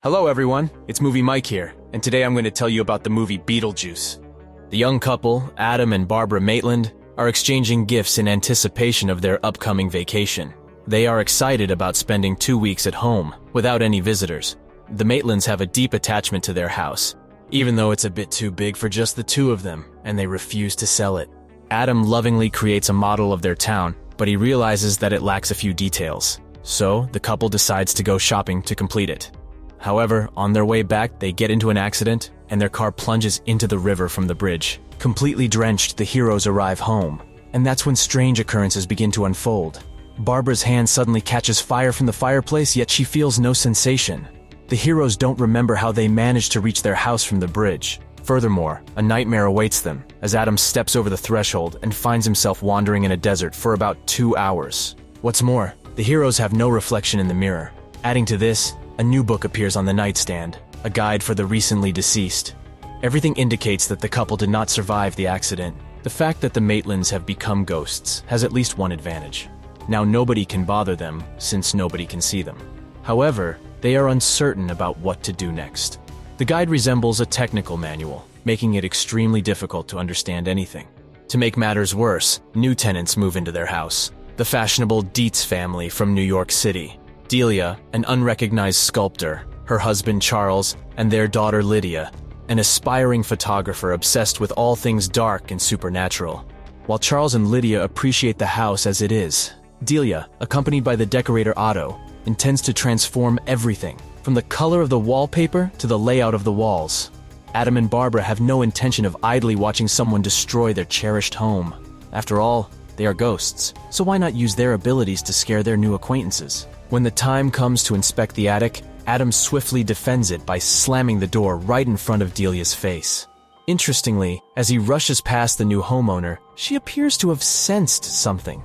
Hello everyone, it's Movie Mike here, and today I'm going to tell you about the movie Beetlejuice. The young couple, Adam and Barbara Maitland, are exchanging gifts in anticipation of their upcoming vacation. They are excited about spending 2 weeks at home, without any visitors. The Maitlands have a deep attachment to their house, even though it's a bit too big for just the two of them, and they refuse to sell it. Adam lovingly creates a model of their town, but he realizes that it lacks a few details. So, the couple decides to go shopping to complete it. However, on their way back, they get into an accident, and their car plunges into the river from the bridge. Completely drenched, the heroes arrive home, and that's when strange occurrences begin to unfold. Barbara's hand suddenly catches fire from the fireplace, yet she feels no sensation. The heroes don't remember how they managed to reach their house from the bridge. Furthermore, a nightmare awaits them, as Adam steps over the threshold and finds himself wandering in a desert for about 2 hours. What's more, the heroes have no reflection in the mirror. Adding to this, a new book appears on the nightstand, a guide for the recently deceased. Everything indicates that the couple did not survive the accident. The fact that the Maitlands have become ghosts has at least one advantage. Now nobody can bother them, since nobody can see them. However, they are uncertain about what to do next. The guide resembles a technical manual, making it extremely difficult to understand anything. To make matters worse, new tenants move into their house. The fashionable Dietz family from New York City. Delia, an unrecognized sculptor, her husband Charles, and their daughter Lydia, an aspiring photographer obsessed with all things dark and supernatural. While Charles and Lydia appreciate the house as it is, Delia, accompanied by the decorator Otto, intends to transform everything, from the color of the wallpaper to the layout of the walls. Adam and Barbara have no intention of idly watching someone destroy their cherished home. After all, they are ghosts, so why not use their abilities to scare their new acquaintances? When the time comes to inspect the attic, Adam swiftly defends it by slamming the door right in front of Delia's face. Interestingly, as he rushes past the new homeowner, she appears to have sensed something.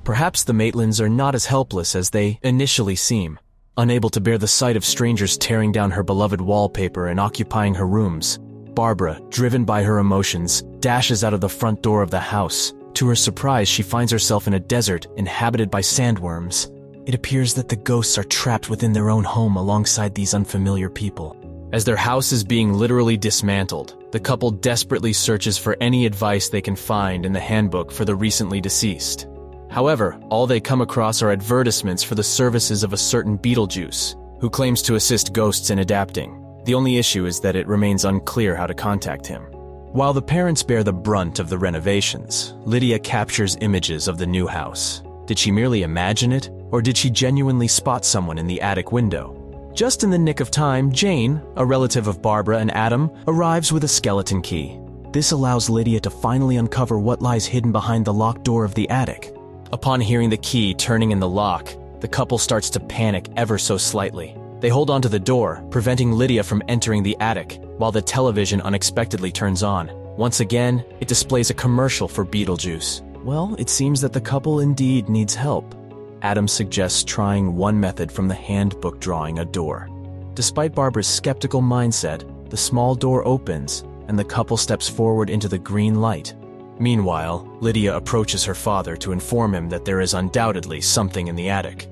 Perhaps the Maitlands are not as helpless as they initially seem. Unable to bear the sight of strangers tearing down her beloved wallpaper and occupying her rooms, Barbara, driven by her emotions, dashes out of the front door of the house. To her surprise, she finds herself in a desert inhabited by sandworms. It appears that the ghosts are trapped within their own home alongside these unfamiliar people. As their house is being literally dismantled, the couple desperately searches for any advice they can find in the handbook for the recently deceased. However, all they come across are advertisements for the services of a certain Beetlejuice, who claims to assist ghosts in adapting. The only issue is that it remains unclear how to contact him. While the parents bear the brunt of the renovations, Lydia captures images of the new house. Did she merely imagine it, or did she genuinely spot someone in the attic window? Just in the nick of time, Jane, a relative of Barbara and Adam, arrives with a skeleton key. This allows Lydia to finally uncover what lies hidden behind the locked door of the attic. Upon hearing the key turning in the lock, the couple starts to panic ever so slightly. They hold onto the door, preventing Lydia from entering the attic, while the television unexpectedly turns on. Once again, it displays a commercial for Beetlejuice. Well, it seems that the couple indeed needs help. Adam suggests trying one method from the handbook drawing a door. Despite Barbara's skeptical mindset, the small door opens, and the couple steps forward into the green light. Meanwhile, Lydia approaches her father to inform him that there is undoubtedly something in the attic.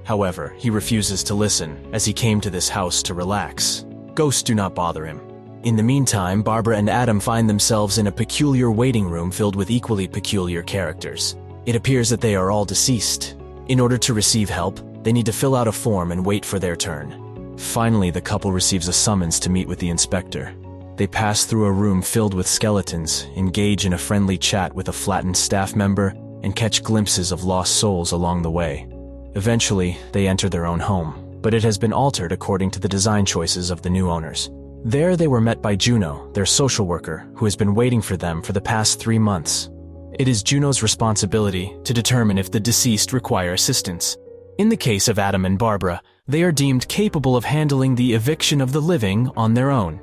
However, he refuses to listen, as he came to this house to relax. Ghosts do not bother him. In the meantime, Barbara and Adam find themselves in a peculiar waiting room filled with equally peculiar characters. It appears that they are all deceased. In order to receive help, they need to fill out a form and wait for their turn. Finally, the couple receives a summons to meet with the inspector. They pass through a room filled with skeletons, engage in a friendly chat with a flattened staff member, and catch glimpses of lost souls along the way. Eventually, they enter their own home, but it has been altered according to the design choices of the new owners. There they were met by Juno, their social worker, who has been waiting for them for the past 3 months. It is Juno's responsibility to determine if the deceased require assistance. In the case of Adam and Barbara, they are deemed capable of handling the eviction of the living on their own.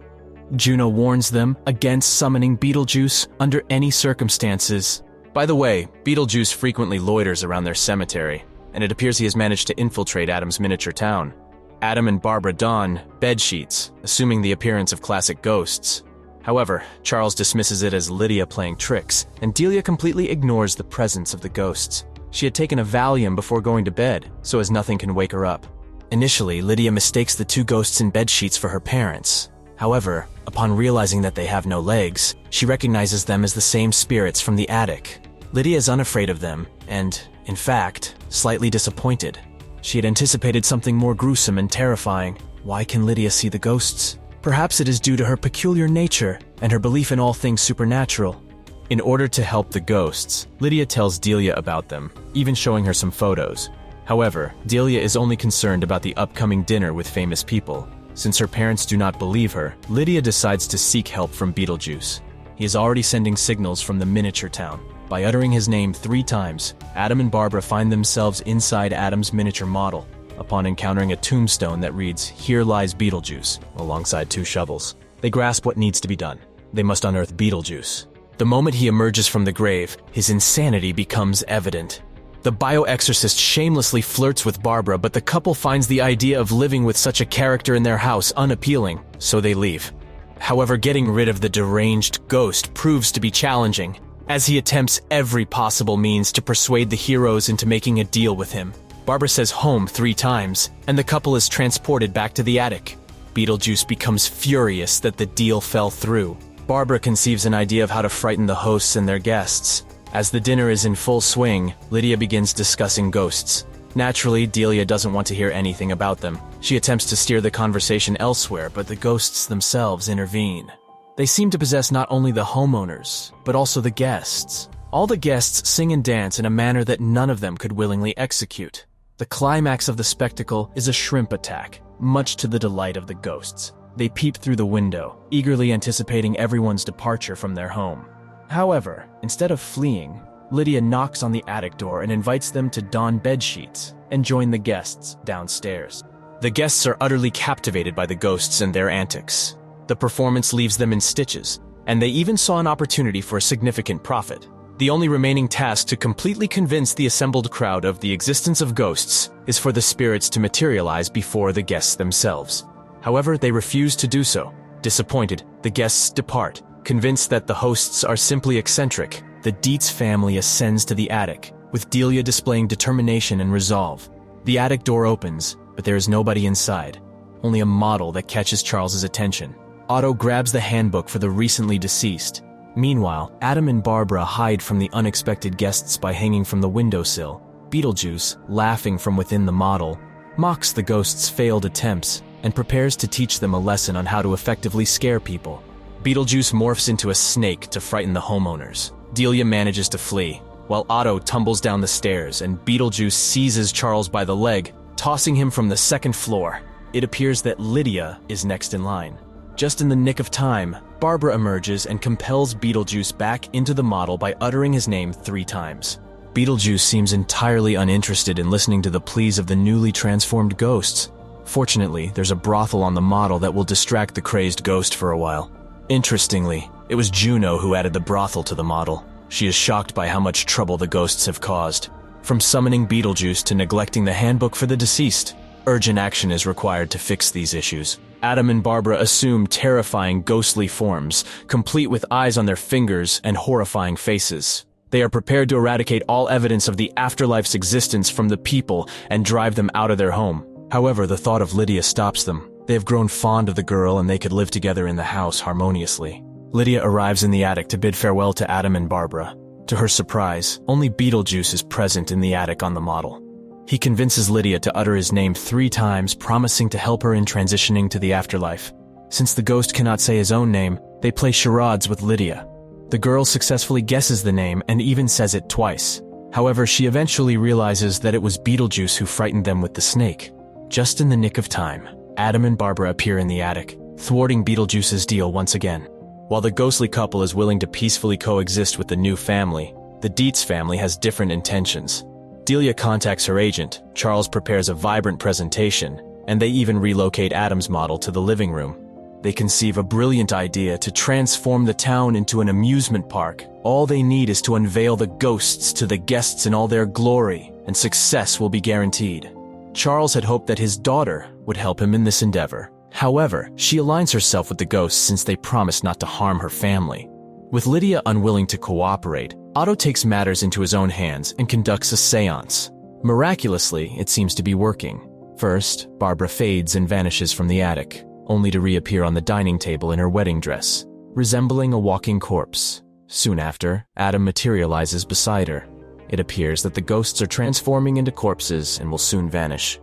Juno warns them against summoning Beetlejuice under any circumstances. By the way, Beetlejuice frequently loiters around their cemetery, and it appears he has managed to infiltrate Adam's miniature town. Adam and Barbara don bedsheets, assuming the appearance of classic ghosts. However, Charles dismisses it as Lydia playing tricks, and Delia completely ignores the presence of the ghosts. She had taken a Valium before going to bed, so as nothing can wake her up. Initially, Lydia mistakes the two ghosts in bedsheets for her parents. However, upon realizing that they have no legs, she recognizes them as the same spirits from the attic. Lydia is unafraid of them, and, in fact, slightly disappointed. She had anticipated something more gruesome and terrifying. Why can Lydia see the ghosts? Perhaps it is due to her peculiar nature and her belief in all things supernatural. In order to help the ghosts, Lydia tells Delia about them, even showing her some photos. However, Delia is only concerned about the upcoming dinner with famous people. Since her parents do not believe her, Lydia decides to seek help from Beetlejuice. He is already sending signals from the miniature town. By uttering his name 3 times, Adam and Barbara find themselves inside Adam's miniature model, upon encountering a tombstone that reads, "Here lies Beetlejuice," alongside 2 shovels. They grasp what needs to be done. They must unearth Beetlejuice. The moment he emerges from the grave, his insanity becomes evident. The bio-exorcist shamelessly flirts with Barbara, but the couple finds the idea of living with such a character in their house unappealing, so they leave. However, getting rid of the deranged ghost proves to be challenging, as he attempts every possible means to persuade the heroes into making a deal with him. Barbara says home 3 times, and the couple is transported back to the attic. Beetlejuice becomes furious that the deal fell through. Barbara conceives an idea of how to frighten the hosts and their guests. As the dinner is in full swing, Lydia begins discussing ghosts. Naturally, Delia doesn't want to hear anything about them. She attempts to steer the conversation elsewhere, but the ghosts themselves intervene. They seem to possess not only the homeowners, but also the guests. All the guests sing and dance in a manner that none of them could willingly execute. The climax of the spectacle is a shrimp attack, much to the delight of the ghosts. They peep through the window, eagerly anticipating everyone's departure from their home. However, instead of fleeing, Lydia knocks on the attic door and invites them to don bedsheets and join the guests downstairs. The guests are utterly captivated by the ghosts and their antics. The performance leaves them in stitches, and they even saw an opportunity for a significant profit. The only remaining task to completely convince the assembled crowd of the existence of ghosts is for the spirits to materialize before the guests themselves. However, they refuse to do so. Disappointed, the guests depart. Convinced that the hosts are simply eccentric, the Dietz family ascends to the attic, with Delia displaying determination and resolve. The attic door opens, but there is nobody inside, only a model that catches Charles's attention. Otto grabs the handbook for the recently deceased. Meanwhile, Adam and Barbara hide from the unexpected guests by hanging from the windowsill. Beetlejuice, laughing from within the model, mocks the ghosts' failed attempts and prepares to teach them a lesson on how to effectively scare people. Beetlejuice morphs into a snake to frighten the homeowners. Delia manages to flee, while Otto tumbles down the stairs and Beetlejuice seizes Charles by the leg, tossing him from the 2nd floor. It appears that Lydia is next in line. Just in the nick of time, Barbara emerges and compels Beetlejuice back into the model by uttering his name 3 times. Beetlejuice seems entirely uninterested in listening to the pleas of the newly transformed ghosts. Fortunately, there's a brothel on the model that will distract the crazed ghost for a while. Interestingly, it was Juno who added the brothel to the model. She is shocked by how much trouble the ghosts have caused. From summoning Beetlejuice to neglecting the handbook for the deceased, urgent action is required to fix these issues. Adam and Barbara assume terrifying ghostly forms, complete with eyes on their fingers and horrifying faces. They are prepared to eradicate all evidence of the afterlife's existence from the people and drive them out of their home. However, the thought of Lydia stops them. They have grown fond of the girl and they could live together in the house harmoniously. Lydia arrives in the attic to bid farewell to Adam and Barbara. To her surprise, only Beetlejuice is present in the attic on the model. He convinces Lydia to utter his name 3 times, promising to help her in transitioning to the afterlife. Since the ghost cannot say his own name, they play charades with Lydia. The girl successfully guesses the name and even says it twice. However, she eventually realizes that it was Beetlejuice who frightened them with the snake. Just in the nick of time, Adam and Barbara appear in the attic, thwarting Beetlejuice's deal once again. While the ghostly couple is willing to peacefully coexist with the new family, the Dietz family has different intentions. Delia contacts her agent, Charles prepares a vibrant presentation, and they even relocate Adam's model to the living room. They conceive a brilliant idea to transform the town into an amusement park. All they need is to unveil the ghosts to the guests in all their glory, and success will be guaranteed. Charles had hoped that his daughter would help him in this endeavor. However, she aligns herself with the ghosts since they promised not to harm her family. With Lydia unwilling to cooperate, Otto takes matters into his own hands and conducts a seance. Miraculously, it seems to be working. First, Barbara fades and vanishes from the attic, only to reappear on the dining table in her wedding dress, resembling a walking corpse. Soon after, Adam materializes beside her. It appears that the ghosts are transforming into corpses and will soon vanish.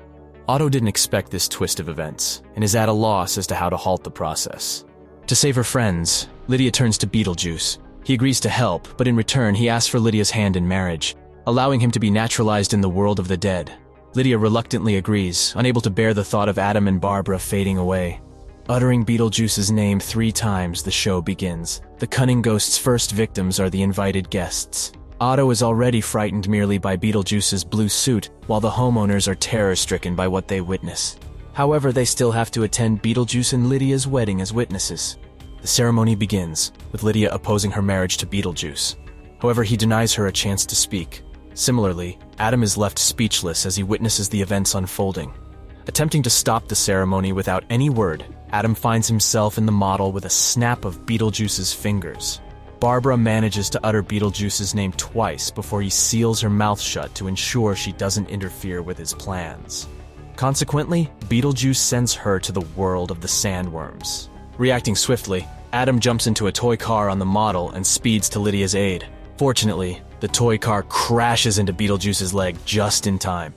Otto didn't expect this twist of events, and is at a loss as to how to halt the process. To save her friends, Lydia turns to Beetlejuice. He agrees to help, but in return he asks for Lydia's hand in marriage, allowing him to be naturalized in the world of the dead. Lydia reluctantly agrees, unable to bear the thought of Adam and Barbara fading away. Uttering Beetlejuice's name 3 times, the show begins. The cunning ghost's first victims are the invited guests. Otto is already frightened merely by Beetlejuice's blue suit, while the homeowners are terror-stricken by what they witness. However, they still have to attend Beetlejuice and Lydia's wedding as witnesses. The ceremony begins, with Lydia opposing her marriage to Beetlejuice. However, he denies her a chance to speak. Similarly, Adam is left speechless as he witnesses the events unfolding. Attempting to stop the ceremony without any word, Adam finds himself in the model with a snap of Beetlejuice's fingers. Barbara manages to utter Beetlejuice's name twice before he seals her mouth shut to ensure she doesn't interfere with his plans. Consequently, Beetlejuice sends her to the world of the sandworms. Reacting swiftly, Adam jumps into a toy car on the model and speeds to Lydia's aid. Fortunately, the toy car crashes into Beetlejuice's leg just in time.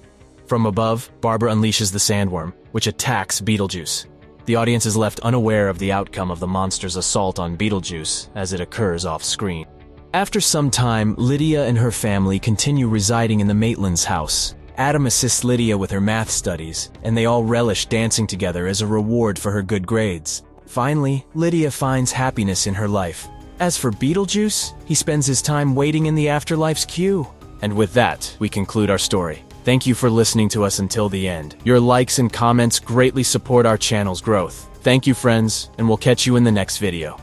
From above, Barbara unleashes the sandworm, which attacks Beetlejuice. The audience is left unaware of the outcome of the monster's assault on Beetlejuice as it occurs off-screen. After some time, Lydia and her family continue residing in the Maitland's house. Adam assists Lydia with her math studies, and they all relish dancing together as a reward for her good grades. Finally, Lydia finds happiness in her life. As for Beetlejuice, he spends his time waiting in the afterlife's queue. And with that, we conclude our story. Thank you for listening to us until the end. Your likes and comments greatly support our channel's growth. Thank you, friends, and we'll catch you in the next video.